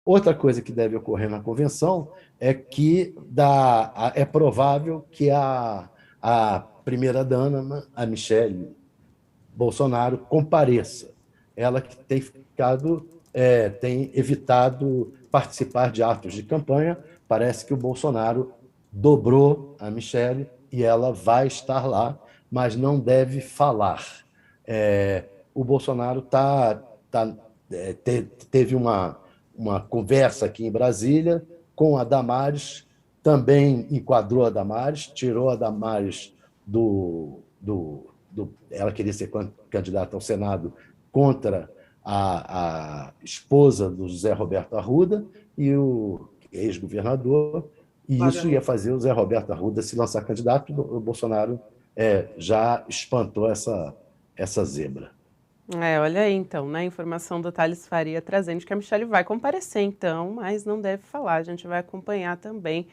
Outra coisa que deve ocorrer na convenção é que é provável que a primeira-dama, a Michele Bolsonaro, compareça. Ela que tem tem evitado participar de atos de campanha. Parece que o Bolsonaro dobrou a Michele e ela vai estar lá, mas não deve falar. O Bolsonaro teve uma conversa aqui em Brasília com a Damares, também enquadrou a Damares, tirou a Damares ela queria ser candidata ao Senado contra a esposa do José Roberto Arruda e o ex-governador, e isso ia fazer o José Roberto Arruda se lançar candidato. O Bolsonaro já espantou essa zebra. Olha aí então, né, a informação do Thales Faria trazendo que a Michelle vai comparecer então, mas não deve falar, a gente vai acompanhar também